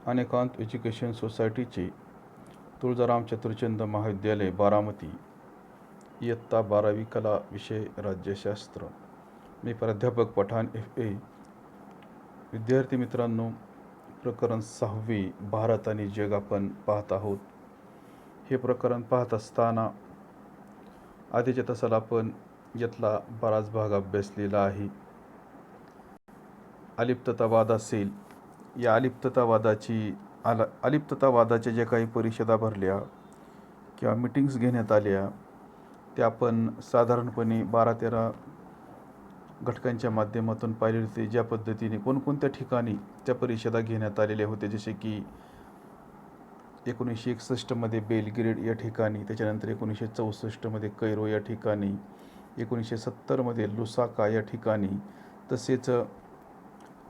अनेकांत education सोसायटीचे तुळजाराम चतुरचंद महाविद्यालय बारामती, इयत्ता 12वी कला विषय राज्यशास्त्र. मी प्राध्यापक पठाण FA. विद्यार्थी मित्रांनो, प्रकरण 6वे भारत आणि जग आपण पाहत आहोत. हे प्रकरण पाहत असताना आधीच्या तासाला आपण यातला बराच भाग अभ्यासलेला आहे. अलिप्ततावाद असेल, या अलिप्ततावादाच्या ज्या काही परिषदा भरल्या किंवा मीटिंग्स घेण्यात आल्या त्या आपण साधारणपणे 12-13 घटकांच्या माध्यमातून पाहिले होते. ज्या पद्धतीने कोणकोणत्या ठिकाणी त्या परिषदा घेण्यात आलेल्या होत्या, जसे की 1961 बेलग्रेड या ठिकाणी, त्याच्यानंतर 1964 कैरो या ठिकाणी, 1970 लुसाका या ठिकाणी, तसेच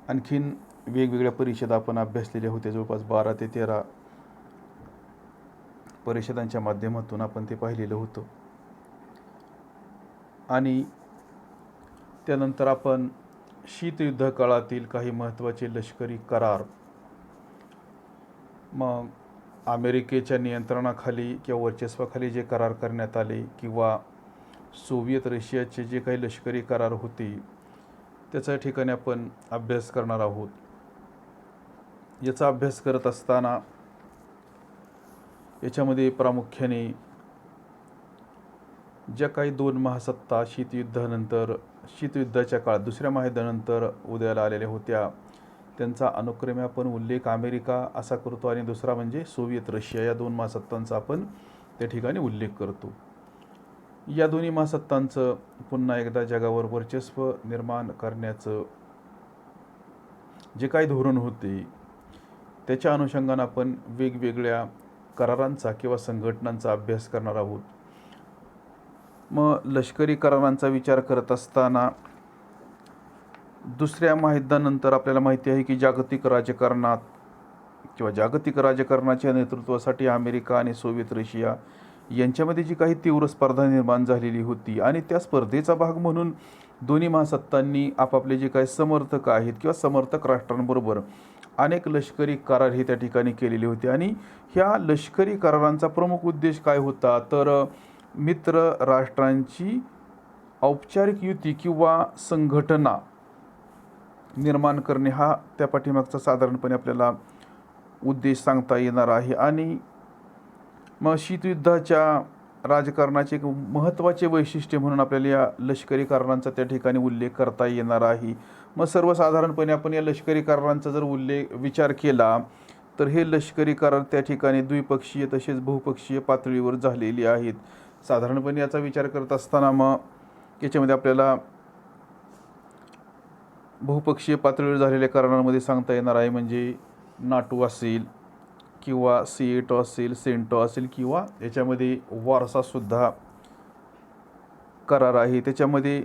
आणखीन वेगवेगळ्या परिषदा आपण अभ्यासलेल्या होत्या. जवळपास 12 ते 13 परिषदांच्या माध्यमातून आपण ते पाहिलेलं होतं. आणि त्यानंतर आपण शीतयुद्ध काळातील काही महत्त्वाचे लष्करी करार, मग अमेरिकेच्या नियंत्रणाखाली किंवा वर्चस्वाखाली जे करार करण्यात आले किंवा सोव्हिएत रशियाचे जे काही लष्करी करार होते त्याच्या ठिकाणी आपण अभ्यास करणार आहोत. याचा अभ्यास करत असताना याच्यामध्ये प्रामुख्याने ज्या काही 2 महासत्ता शीतयुद्धाच्या काळात, दुसऱ्या महायुद्धानंतर उदयाला आलेल्या होत्या, त्यांचा अनुक्रमे आपण उल्लेख अमेरिका असा करतो आणि दुसरा म्हणजे सोव्हिएत रशिया, या 2 महासत्तांचा आपण त्या ठिकाणी उल्लेख करतो. या दोन्ही महासत्तांचं पुन्हा एकदा जगावर वर्चस्व निर्माण करण्याचं जे काही धोरण होते त्याच्या अनुषंगानं आपण वेगवेगळ्या करारांचा किंवा संघटनांचा अभ्यास करणार आहोत. मग लष्करी करारांचा विचार करत असताना दुसऱ्या महायुद्धानंतर आपल्याला माहिती आहे की जागतिक राजकारणाच्या नेतृत्वासाठी अमेरिका आणि सोव्हिएत रशिया यांच्यामध्ये जी काही तीव्र स्पर्धा निर्माण झालेली होती आणि त्या स्पर्धेचा भाग म्हणून दोन्ही महासत्तांनी आपापले जे काही समर्थक आहेत किंवा समर्थक राष्ट्रांबरोबर अनेक लष्करी करार हे त्या ठिकाणी केलेले होते. आणि ह्या लष्करी करारांचा प्रमुख उद्देश काय होता, तर मित्र राष्ट्रांची औपचारिक युती किंवा संघटना निर्माण करणे हा त्या पाठीमागचा साधारणपणे आपल्याला उद्देश सांगता येणार आहे. आणि मग शीतयुद्धाच्या राजकारणाचे एक महत्त्वाचे वैशिष्ट्य म्हणून आपल्याला या लष्करी करारांचा त्या ठिकाणी उल्लेख करता येणार आहे. मग सर्वसाधारणपणे आपण या लष्करी करारांचा जर विचार केला तर हे लष्करी करार त्या ठिकाणी द्विपक्षीय तसेच बहुपक्षीय पातळीवर झालेली आहेत. साधारणपणे याचा विचार करत असताना मग याच्यामध्ये आपल्याला बहुपक्षीय पातळीवर झालेल्या करारांमध्ये सांगता येणार आहे म्हणजे नाटो असेल किंवा सिएटो असेल, सेंटो असेल किंवा याच्यामध्ये वारसासुद्धा करार आहे. त्याच्यामध्ये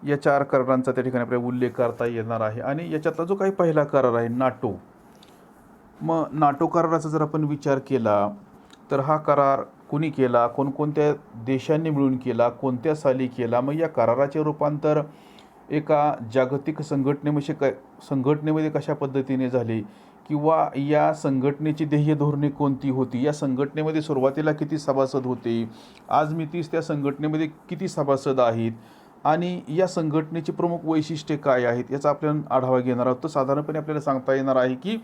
या 4 करारांचा त्या ठिकाणी आपल्याला उल्लेख करता येणार आहे. आणि याच्यातला जो काही पहिला करार आहे नाटो, मग नाटो कराराचा जर आपण विचार केला तर हा करार कुणी केला, कोणकोणत्या देशांनी मिळून केला, कोणत्या साली केला, मग या कराराचे रूपांतर एका जागतिक संघटनेमध्ये कशा पद्धतीने झाले किंवा या संघटनेची ध्येय धोरणे कोणती होती, या संघटनेमध्ये सुरुवातीला किती सभासद होते, आज मितीस त्या संघटनेमध्ये किती सभासद आहेत आणि या संघटनेची प्रमुख वैशिष्ट्ये काय आहेत याचा आपण आढावा घेणार आहोत. तर साधारणपणे आपल्याला सांगता येणार आहे की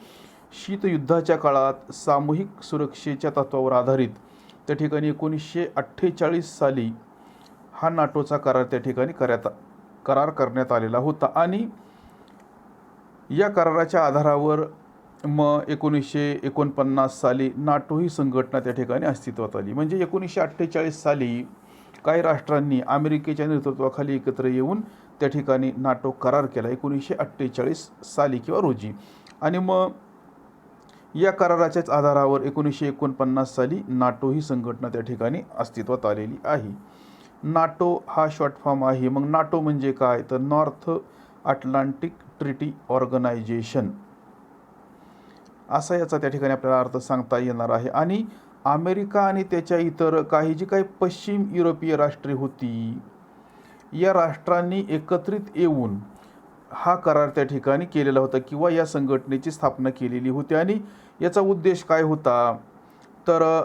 शीतयुद्धाच्या काळात सामूहिक सुरक्षेच्या तत्त्वावर आधारित त्या ठिकाणी 1948 साली हा नाटोचा करार त्या ठिकाणी करार करण्यात आलेला होता. आणि या कराराच्या आधारावर मग 1949 साली नाटो ही संघटना त्या ठिकाणी अस्तित्वात आली. म्हणजे 1948 साली काही राष्ट्रांनी अमेरिकेच्या नेतृत्वाखाली एकत्र येऊन त्या ठिकाणी नाटो करार केला 1948 साली किंवा रोजी. आणि मग या कराराच्याच आधारावर 1949 साली नाटो ही संघटना त्या ठिकाणी अस्तित्वात आलेली आहे. नाटो हा शॉर्ट फॉर्म आहे. मग नाटो म्हणजे काय, तर नॉर्थ अटलांटिक ट्रिटी ऑर्गनायझेशन असा याचा त्या ठिकाणी आपल्याला अर्थ सांगता येणार आहे. आणि अमेरिका आणि त्याच्या इतर जी काही पश्चिम युरोपीय राष्ट्रे होती, या राष्ट्रांनी एकत्रित येऊन हा करार त्या ठिकाणी केलेला होता किंवा या संघटनेची स्थापना केलेली होती. आणि याचा उद्देश काय होता, तर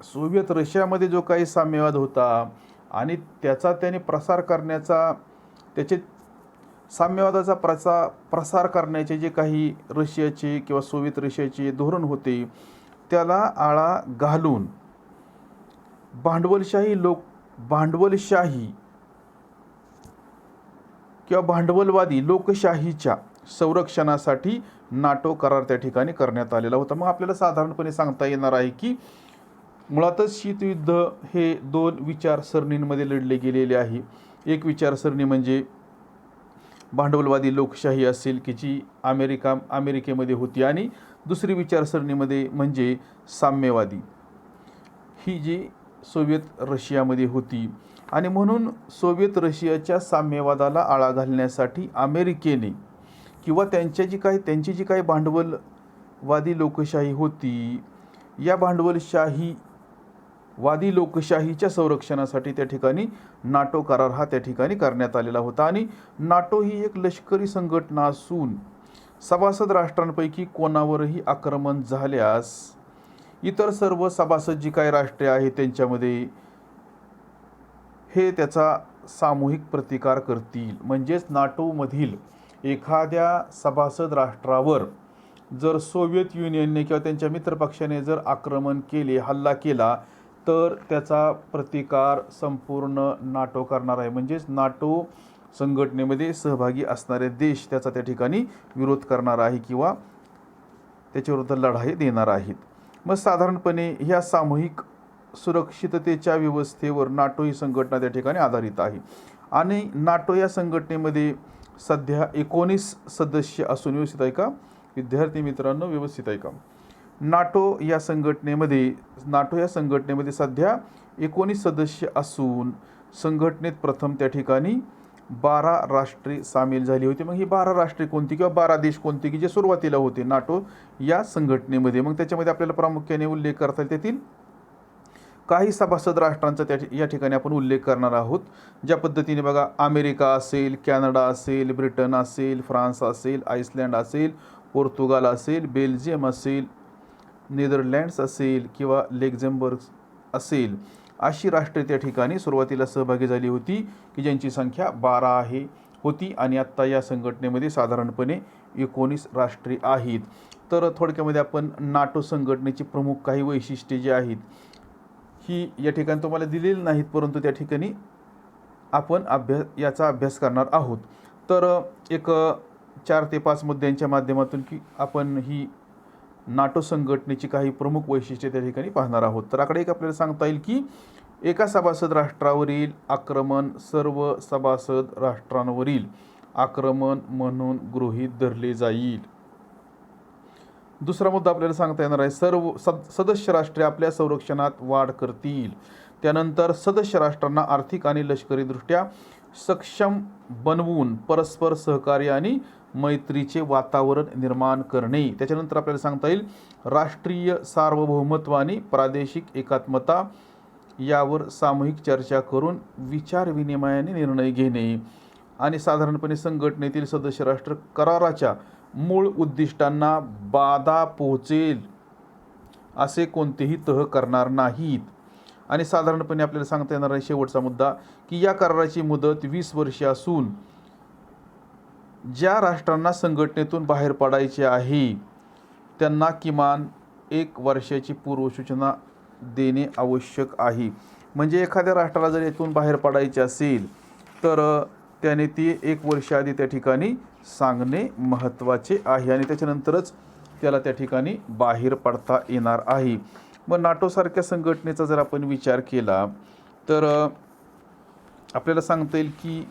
सोव्हिएत रशियामध्ये जो काही साम्यवाद होता आणि त्याचा त्याने प्रसार करण्याचा, त्याचे साम्यवादाचा प्रसार करण्याचे जे काही रशियाचे किंवा सोव्हिएत रशियाचे धोरण होते, त्याला आळा घालून भांडवलशाही किंवा भांडवलवादी लोकशाहीच्या संरक्षणासाठी नाटो करार त्या ठिकाणी करण्यात आलेला होता. मग आपल्याला साधारणपणे सांगता येणार आहे की मुळातच शीतयुद्ध हे 2 विचारसरणींमध्ये लढले गेलेले आहे. एक विचारसरणी म्हणजे भांडवलवादी लोकशाही असेल की जी अमेरिकेमध्ये होती, आणि दुसरी विचारसरणीमध्ये म्हणजे साम्यवादी, ही जी सोव्हिएत रशियामध्ये होती. आणि म्हणून सोव्हिएत रशियाच्या साम्यवादाला आळा घालण्यासाठी अमेरिकेने किंवा त्यांची जी काही भांडवलवादी लोकशाही होती, या भांडवलशाहीवादी लोकशाहीच्या संरक्षणासाठी त्या ठिकाणी नाटो करार हा त्या ठिकाणी करण्यात आलेला होता. आणि नाटो ही एक लष्करी संघटना असून सभासद राष्ट्रांपैकी कोणावरही आक्रमण झाल्यास इतर सर्व सभासद जी काही राष्ट्रे आहेत त्यांच्यामध्ये हे त्याचा सामूहिक प्रतिकार करतील. म्हणजेच नाटोमधील एखाद्या सभासद राष्ट्रावर जर सोव्हिएत युनियनने किंवा त्यांच्या मित्रपक्षाने जर आक्रमण केले, हल्ला केला, तर त्याचा प्रतिकार संपूर्ण नाटो करणार आहे. म्हणजेच नाटो संघटनेमध्ये सहभागी असणारे देश त्याचा त्या ठिकाणी विरोध करणार आहे किंवा त्याच्याविरुद्ध लढाई देणार आहेत. मग साधारणपणे ह्या सामूहिक सुरक्षिततेच्या व्यवस्थेवर नाटो ही संघटना त्या ठिकाणी आधारित आहे. आणि नाटो या संघटनेमध्ये सध्या 19 सदस्य असून, व्यवस्थित आहे का विद्यार्थी मित्रांनो, व्यवस्थित आहे का, नाटो या संघटनेमध्ये सध्या 19 सदस्य असून संघटनेत प्रथम त्या ठिकाणी 12 राष्ट्रे सामील झाली होती. मग ही 12 राष्ट्रे कोणती किंवा 12 देश कोणते की जे सुरुवातीला होते नाटो या संघटनेमध्ये, मग त्याच्यामध्ये आपल्याला प्रामुख्याने उल्लेख करता येईल त्यातील काही सभासद राष्ट्रांचा या ठिकाणी आपण उल्लेख करणार आहोत. ज्या पद्धतीने बघा, अमेरिका असेल, कॅनडा असेल, ब्रिटन असेल, फ्रान्स असेल, आइसलँड असेल, पोर्तुगाल असेल, बेल्जियम असेल, नेदरलँड्स असेल किंवा लक्झेंबर्ग असेल, अशी राष्ट्रे त्या ठिकाणी सुरुवातीला सहभागी झाली होती की ज्यांची संख्या 12 होती. आणि आत्ता या संघटनेमध्ये साधारणपणे 19 राष्ट्रे आहेत. तर थोडक्यामध्ये आपण नाटो संघटनेची प्रमुख काही वैशिष्ट्ये जी आहेत ही या ठिकाणी तुम्हाला दिलेली नाहीत, परंतु त्या ठिकाणी आपण याचा अभ्यास करणार आहोत. तर एक 4 ते 5 मुद्द्यांच्या माध्यमातून की आपण ही नाटो संघटनेची काही प्रमुख वैशिष्ट्ये त्या ठिकाणी पाहणार आहोत. तर आकडे एक आपल्याला सांगता येईल की एका सभासद राष्ट्रावरील आक्रमण सर्व सभासद राष्ट्रांवरील आक्रमण म्हणून गृहीत धरले जाईल. दुसरा मुद्दा आपल्याला सांगता येणार आहे, सर्व सदस्य राष्ट्रे आपल्या संरक्षणात वाढ करतील. त्यानंतर सदस्य राष्ट्रांना आर्थिक आणि लष्करीदृष्ट्या सक्षम बनवून परस्पर सहकार्य आणि मैत्रीचे वातावरण निर्माण करणे. त्याच्यानंतर आपल्याला सांगता येईल राष्ट्रीय सार्वभौमत्व आणि प्रादेशिक एकात्मता यावर सामूहिक चर्चा करून विचारविनिमयाने निर्णय घेणे. आणि साधारणपणे संघटनेतील सदस्य राष्ट्र कराराच्या मूळ उद्दिष्टांना बाधा पोहोचेल असे कोणतेही तह करणार नाहीत. आणि साधारणपणे आपल्याला सांगता येणार आहे शेवटचा मुद्दा की या कराराची मुदत 20 वर्षे असून ज्या राष्ट्रांना संघटनेतून बाहेर पडायचे आहे त्यांना किमान 1 वर्षाची पूर्वसूचना देणे आवश्यक आहे. म्हणजे एखाद्या राष्ट्राला जर यातून बाहेर पडायचे असेल तर त्याने ती 1 वर्ष आधी त्या ठिकाणी सांगणे महत्त्वाचे आहे आणि त्याच्यानंतरच त्याला त्या ठिकाणी बाहेर पडता येणार आहे. मग नाटोसारख्या संघटनेचा जर आपण विचार केला तर आपल्याला सांगता येईल की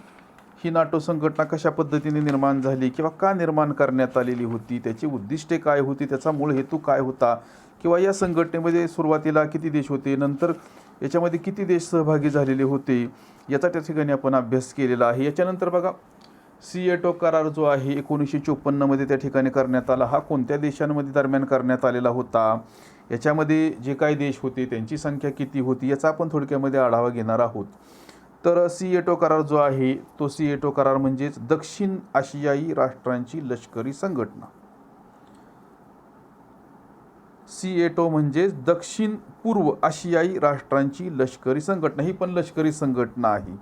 ही नाटो संघटना कशा पद्धतीने निर्माण झाली किंवा का निर्माण करण्यात आलेली होती, त्याची उद्दिष्टे काय होती, त्याचा मूळ हेतू काय होता, किंवा या संघटनेमध्ये सुरुवातीला किती देश होते, नंतर याच्यामध्ये किती देश सहभागी झालेले होते, याचा त्या ठिकाणी आपण अभ्यास केलेला आहे. याच्यानंतर बघा सिएटो करार जो आहे 1954मध्ये त्या ठिकाणी करण्यात आला, हा कोणत्या देशांमध्ये दरम्यान करण्यात आलेला होता, याच्यामध्ये जे काही देश होते त्यांची संख्या किती होती, याचा आपण थोडक्यामध्ये आढावा घेणार आहोत. तर सिएटो करार जो आहे तो सिएटो करार म्हणजेच दक्षिण आशियाई राष्ट्रांची लष्करी संघटना. सिएटो म्हणजेच दक्षिण पूर्व आशियाई राष्ट्रांची लष्करी संघटना. ही पण लष्करी संघटना आहे.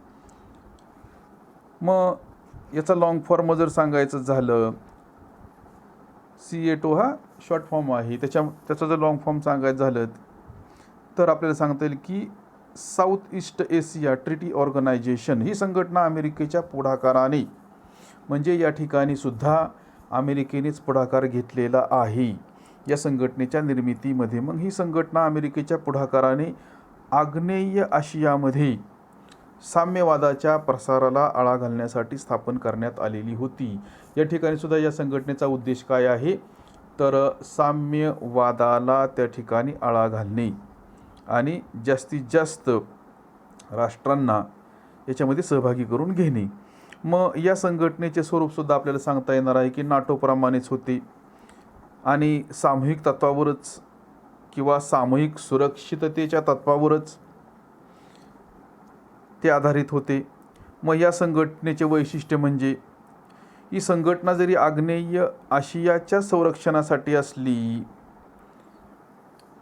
मग याचा लॉंग फॉर्म जर सांगायचं झालं, सिएटो हा शॉर्ट फॉर्म आहे. त्याचा जर लॉंग फॉर्म सांगायचं झालं तर आपल्याला सांगता येईल की south east Asia treaty organization ही संघटना अमेरिकेच्या पुढाकाराने, म्हणजे या ठिकाणी सुद्धा अमेरिकेनेच पुढाकार घेतलेला आहे या संघटनेच्या निर्मितीमध्ये. मग ही संघटना अमेरिकेच्या पुढाकाराने आग्नेय आशियामध्ये साम्यवादाच्या प्रसाराला आळा घालण्यासाठी स्थापन करण्यात आलेली होती. या ठिकाणी सुद्धा या संघटनेचा उद्देश काय आहे तर साम्यवादाला त्या ठिकाणी आळा घालणे आणि जास्तीत जास्त राष्ट्रांना याच्यामध्ये सहभागी करून घेणे. मग या संघटनेचे स्वरूपसुद्धा आपल्याला सांगता येणार आहे की नाटोप्रमाणेच होते आणि सामूहिक तत्वावरच किंवा सामूहिक सुरक्षिततेच्या तत्वावरच ते आधारित होते. मग या संघटनेचे वैशिष्ट्य म्हणजे ही संघटना जरी आग्नेय आशियाच्या संरक्षणासाठी असली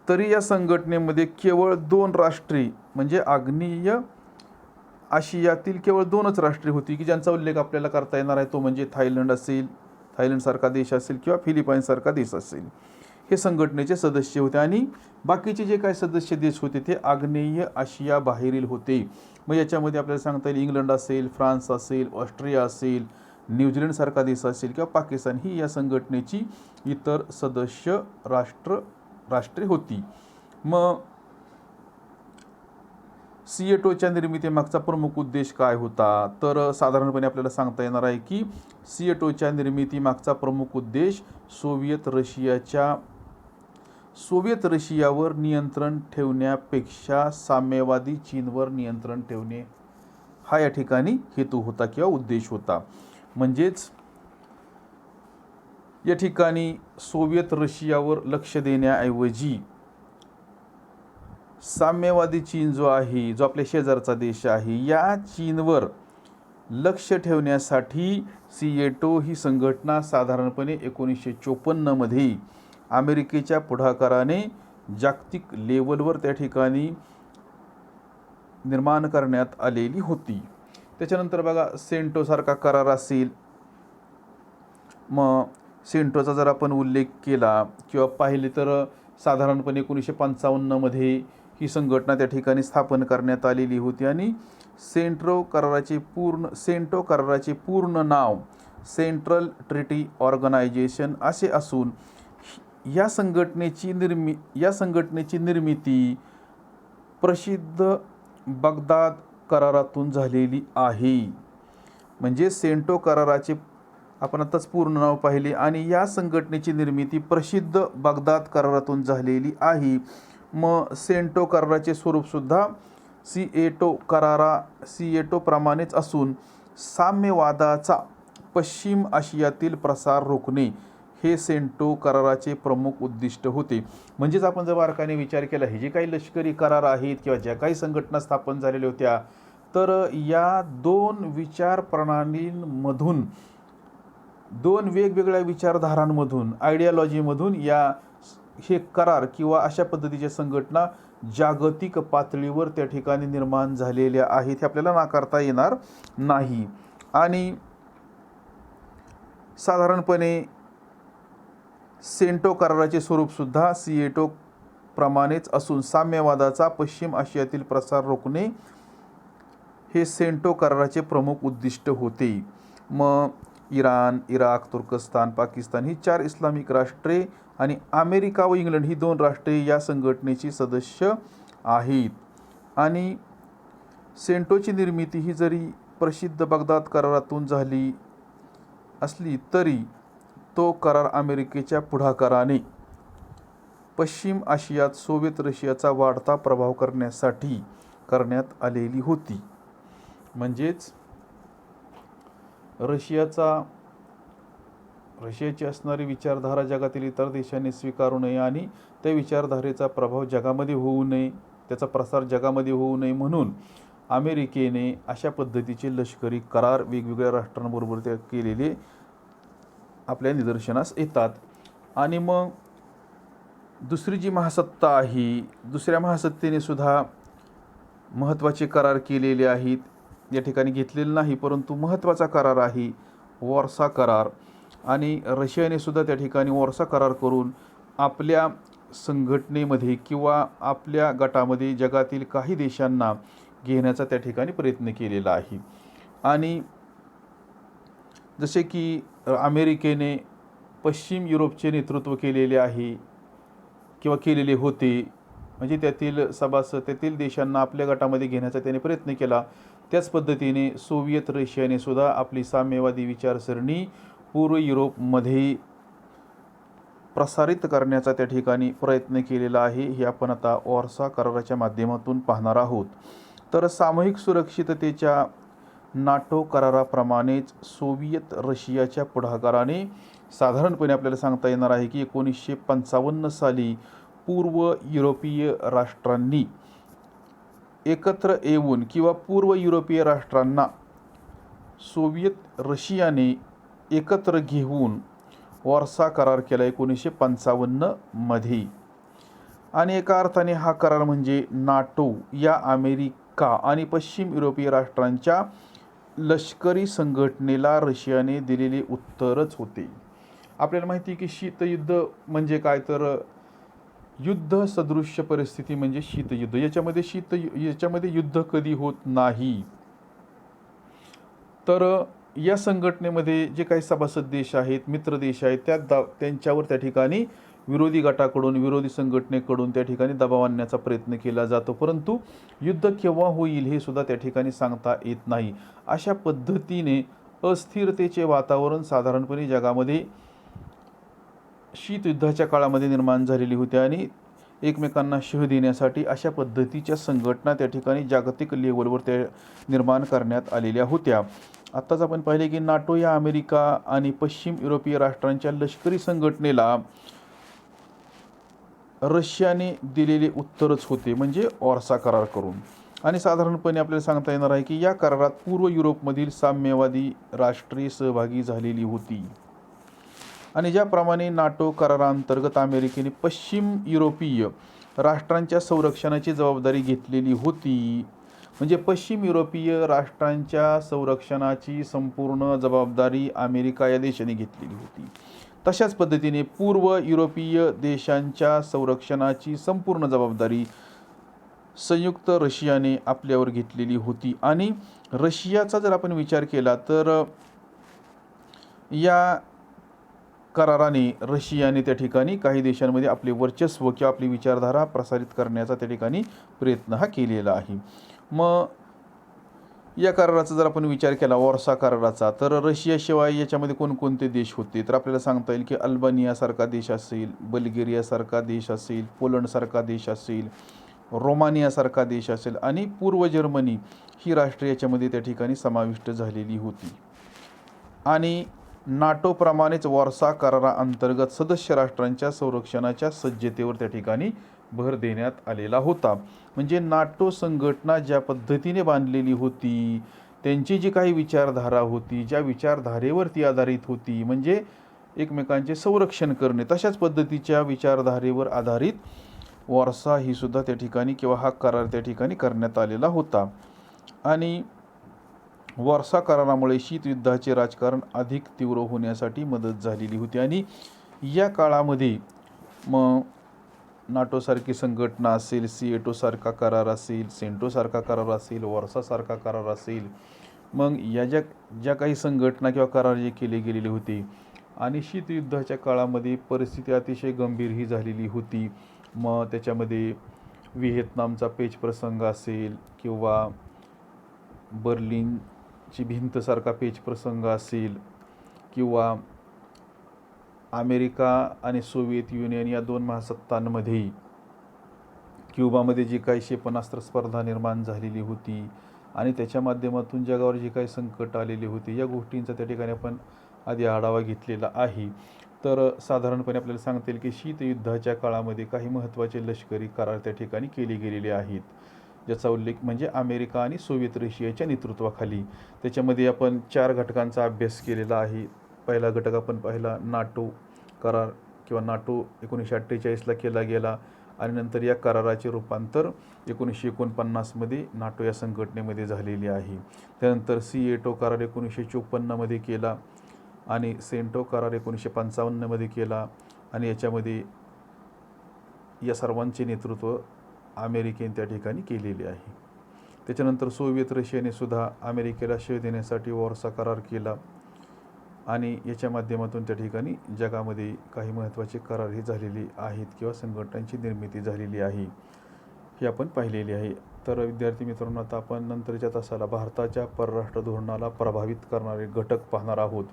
तरी या संघटनेमध्ये केवळ 2 राष्ट्रे म्हणजे आग्नेय आशियातील केवळ 2च राष्ट्रे होती की ज्यांचा उल्लेख आपल्याला करता येणार आहे. तो म्हणजे थायलंडसारखा देश असेल किंवा फिलिपाईन्ससारखा देश असेल. हे संघटनेचे सदस्य होते आणि बाकीचे जे काही सदस्य देश होते ते आग्नेय आशिया बाहेरील होते. मग याच्यामध्ये आपल्याला सांगता येईल इंग्लंड असेल, फ्रान्स असेल, ऑस्ट्रिया असेल, न्यूझीलंडसारखा देश असेल किंवा पाकिस्तान ही या संघटनेची इतर सदस्य राष्ट्रे होती. मग सिएटोच्या निर्मितीमागचा प्रमुख उद्देश काय होता तर साधारणपणे आपल्याला सांगता येणार आहे की सिएटोच्या निर्मितीमागचा प्रमुख उद्देश सोव्हिएत रशियावर नियंत्रण ठेवण्यापेक्षा साम्यवादी चीनवर नियंत्रण ठेवणे हा या ठिकाणी हेतू होता किंवा उद्देश होता. म्हणजेच या ठिकाणी सोव्हिएत रशियावर लक्ष देण्याऐवजी साम्यवादी चीन जो आहे, जो आपल्या शेजारचा देश आहे, या चीनवर लक्ष ठेवण्यासाठी सिएटो ही संघटना साधारणपणे 1954 मध्ये अमेरिकेच्या पुढाकाराने जागतिक लेवलवर त्या ठिकाणी निर्माण करण्यात आलेली होती. त्याच्यानंतर बघा सेंटोसारखा करार असेल. मग सेंटोचा जर आपण उल्लेख केला किंवा पाहिले तर साधारणपणे 1955 मध्ये ही संघटना त्या ठिकाणी स्थापन करण्यात आलेली होती आणि सेंटो कराराचे पूर्ण नाव सेंट्रल ट्रिटी ऑर्गनायझेशन असे असून या संघटनेची निर्मिती प्रसिद्ध बगदाद करारातून झालेली आहे. म्हणजे सेंटो कराराचे आपण आताच पूर्ण नाव पाहिले आणि या संघटनेची निर्मिती प्रसिद्ध बगदाद करारातून झालेली आहे. मग सेंटो कराराचे स्वरूपसुद्धा सिएटो प्रमाणेच असून साम्यवादाचा पश्चिम आशियातील प्रसार रोखणे हे सेंटो कराराचे प्रमुख उद्दिष्ट होते. म्हणजेच आपण जर बारकाईने विचार केला, हे जे काही लष्करी करार आहेत किंवा ज्या काही संघटना स्थापन झालेल्या होत्या तर या 2 विचार प्रणालींमधून, 2 वेगवेगळ्या विचारधारांमधून, आयडियोलॉजीमधून हे करार किंवा अशा पद्धतीच्या संघटना जागतिक पातळीवर त्या ठिकाणी निर्माण झालेल्या आहेत हे आपल्याला नाकारता येणार नाही. आणि साधारणपणे सेंटो कराराचे स्वरूपसुद्धा सिएटो प्रमाणेच असून साम्यवादाचा पश्चिम आशियातील प्रसार रोखणे हे सेंटो कराराचे प्रमुख उद्दिष्ट होते. मग इराण, इराक, तुर्कस्तान, पाकिस्तान ही 4 इस्लामिक राष्ट्रे आणि अमेरिका व इंग्लंड ही 2 राष्ट्रे या संघटनेची सदस्य आहेत. आणि सेंटोची निर्मिती ही जरी प्रसिद्ध बगदाद करारातून झाली असली तरी तो करार अमेरिकेच्या पुढाकाराने पश्चिम आशियात सोव्हिएत रशियाचा वाढता प्रभाव करण्यासाठी करण्यात आलेली होती. म्हणजेच रशियाची असणारी विचारधारा जगातील इतर देशांनी स्वीकारू नये आणि त्या विचारधारेचा प्रभाव जगामध्ये होऊ नये, त्याचा प्रसार जगामध्ये होऊ नये म्हणून अमेरिकेने अशा पद्धतीचे लष्करी करार वेगवेगळ्या राष्ट्रांबरोबर ते केलेले आपल्या निदर्शनास येतात. आणि मग दुसरी जी महासत्ता आहे, दुसऱ्या महासत्तेने सुद्धा महत्त्वाचे करार केलेले आहेत. या ठिकाणी घेतलेले नाही, परंतु महत्त्वाचा करार आहे वॉर्सा करार. आणि रशियाने सुद्धा त्या ठिकाणी वॉर्सा करार करून आपल्या संघटनेमध्ये किंवा आपल्या गटामध्ये जगातील काही देशांना घेण्याचा त्या ठिकाणी प्रयत्न केलेला आहे. आणि जसे की अमेरिकेने पश्चिम युरोपचे नेतृत्व केलेले आहे किंवा केलेले होते, म्हणजे त्यातील देशांना आपल्या गटामध्ये घेण्याचा त्याने प्रयत्न केला. त्याच पद्धतीने सोव्हिएत रशियाने सुद्धा आपली साम्यवादी विचारसरणी पूर्व युरोपमध्ये प्रसारित करण्याचा त्या ठिकाणी प्रयत्न केलेला आहे. हे आपण आता वॉर्सा कराराच्या माध्यमातून पाहणार आहोत. तर सामूहिक सुरक्षिततेच्या नाटो कराराप्रमाणेच सोव्हिएत रशियाच्या पुढाकाराने साधारणपणे आपल्याला सांगता येणार आहे की 1955 साली पूर्व युरोपीय राष्ट्रांनी एकत्र येऊन किंवा पूर्व युरोपीय राष्ट्रांना सोव्हिएत रशियाने एकत्र घेऊन वॉर्सा करार केला 1955 मध्ये. आणि एका अर्थाने हा करार म्हणजे नाटो या अमेरिका आणि पश्चिम युरोपीय राष्ट्रांच्या लष्करी संघटनेला रशियाने दिलेले उत्तरच होते. आपल्याला माहिती आहे की शीतयुद्ध म्हणजे काय, तर युद्ध सदृश्य परिस्थिती म्हणजे शीतयुद्ध. याच्यामध्ये युद्ध कधी होत नाही. तर या संघटनेमध्ये जे काही सभासद देश आहेत, मित्र देश आहेत, त्यांच्यावर त्या ठिकाणी विरोधी गटाकडून, विरोधी संघटनेकडून त्या ठिकाणी दबाव आणण्याचा प्रयत्न केला जातो. परंतु युद्ध केव्हा होईल हे सुद्धा त्या ठिकाणी सांगता येत नाही. अशा पद्धतीने अस्थिरतेचे वातावरण साधारणपणे जगामध्ये शीतयुद्धाच्या काळामध्ये निर्माण झालेली होती. आणि एकमेकांना शह देण्यासाठी अशा पद्धतीच्या संघटना त्या ठिकाणी जागतिक लेवलवर त्या निर्माण करण्यात आलेल्या होत्या. आत्ताच आपण पाहिले की नाटो या अमेरिका आणि पश्चिम युरोपीय राष्ट्रांच्या लष्करी संघटनेला रशियाने दिलेले उत्तरच होते, म्हणजे वॉर्सा करार करून. आणि साधारणपणे आपल्याला सांगता येणार आहे की या करारात पूर्व युरोपमधील साम्यवादी राष्ट्रे सहभागी झालेली होती. आणि ज्याप्रमाणे नाटो करारांतर्गत अमेरिकेने पश्चिम युरोपीय राष्ट्रांच्या संरक्षणाची जबाबदारी घेतलेली होती, म्हणजे पश्चिम युरोपीय राष्ट्रांच्या संरक्षणाची संपूर्ण जबाबदारी अमेरिका या देशाने घेतलेली होती. तशाच पद्धतीने पूर्व युरोपीय देशांच्या संरक्षणाची संपूर्ण जबाबदारी संयुक्त रशियाने आपल्यावर घेतलेली होती. आणि रशियाचा जर आपण विचार केला तर या कराराने रशियाने त्या ठिकाणी काही देशांमध्ये आपले वर्चस्व किंवा आपली विचारधारा प्रसारित करण्याचा त्या ठिकाणी प्रयत्न हा केलेला आहे. मग या कराराचा जर आपण विचार केला वॉर्सा कराराचा, तर रशियाशिवाय याच्यामध्ये कोणकोणते देश होते, तर आपल्याला सांगता येईल की अल्बानियासारखा देश असेल, बल्गेरियासारखा देश असेल, पोलंडसारखा देश असेल, रोमानियासारखा देश असेल आणि पूर्व जर्मनी ही राष्ट्रे याच्यामध्ये त्या ठिकाणी समाविष्ट झालेली होती. आणि नाटोप्रमाणेच वॉर्सा कराराअंतर्गत सदस्य राष्ट्रांच्या संरक्षणाच्या सज्जतेवर त्या ठिकाणी भर देण्यात आलेला होता. म्हणजे नाटो संघटना ज्या पद्धतीने बांधलेली होती, त्यांची जी काही विचारधारा होती, ज्या विचारधारेवर ती आधारित होती, म्हणजे एकमेकांचे संरक्षण करणे, तशाच पद्धतीच्या विचारधारेवर आधारित वॉर्सा ही सुद्धा त्या ठिकाणी किंवा हा करार त्या ठिकाणी करण्यात आलेला होता. आणि वॉर्सा करारामुळे शीतयुद्धाचे राजकारण अधिक तीव्र होण्यासाठी मदत झालेली होती. आणि या काळामध्ये मग नाटोसारखी संघटना असेल, सिएटोसारखा करार असेल, सेंटोसारखा करार असेल, वॉर्सासारखा करार असेल, मग या ज्या काही संघटना किंवा करार जे केले गेलेले होते. आणि शीतयुद्धाच्या काळामध्ये परिस्थिती अतिशय गंभीर ही झालेली होती. मग त्याच्यामध्ये व्हिएतनामचा पेच प्रसंग असेल किंवा बर्लिनची भिंतसारखा पेच प्रसंग असेल किंवा अमेरिका आणि सोव्हिएत युनियन या दोन महासत्तांमध्ये क्युबामध्ये जी काही क्षेपणास्त्र स्पर्धा निर्माण झालेली होती आणि त्याच्या माध्यमातून जगावर जी काही संकट आलेली होती, या गोष्टींचा त्या ठिकाणी आपण आधी आढावा घेतलेला आहे. तर साधारणपणे आपल्याला सांगता येईल की शीतयुद्धाच्या काळामध्ये काही महत्त्वाचे लष्करी करार त्या ठिकाणी केले गेलेले आहेत. ज्याचा उल्लेख म्हणजे अमेरिका आणि सोव्हिएत रशियाच्या नेतृत्वाखाली. त्याच्यामध्ये आपण 4 घटकांचा अभ्यास केलेला आहे. पहिला घटक आपण पाहिला नाटो करार किंवा नाटो 1948ला केला गेला आणि नंतर या कराराचे रूपांतर 1949मध्ये नाटो या संघटनेमध्ये झालेली आहे. त्यानंतर सिएटो करार 1954मध्ये केला आणि सेंटो करार 1955मध्ये केला आणि याच्यामध्ये या सर्वांचे नेतृत्व अमेरिकेने त्या ठिकाणी केलेले आहे. त्याच्यानंतर सोव्हिएत रशियाने सुद्धा अमेरिकेला शह देण्यासाठी वॉर्सा करार केला आणि याच्या माध्यमातून त्या ठिकाणी जगामध्ये काही महत्त्वाचे करारही झालेले आहेत किंवा संघटनांची निर्मिती झालेली आहे, हे आपण पाहिलेले आहे. तर विद्यार्थी मित्रांनो, आता आपण नंतरच्या तासाला भारताच्या परराष्ट्र धोरणाला प्रभावित करणारे घटक पाहणार आहोत.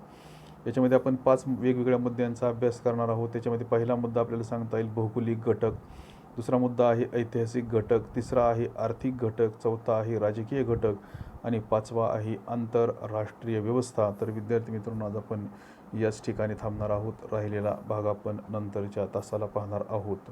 याच्यामध्ये आपण 5 वेगवेगळ्या मुद्द्यांचा अभ्यास करणार आहोत. त्याच्यामध्ये पहिला मुद्दा आपल्याला सांगता येईल भौगोलिक घटक, दुसरा मुद्दा आहे ऐतिहासिक घटक, तिसरा आहे आर्थिक घटक, चौथा आहे राजकीय घटक आणि पाचवा आहे आंतरराष्ट्रीय व्यवस्था. तर विद्यार्थी मित्रांनो, आज आपण याच ठिकाणी थांबणार आहोत. राहिलेला भाग आपण नंतरच्या तासाला पाहणार आहोत.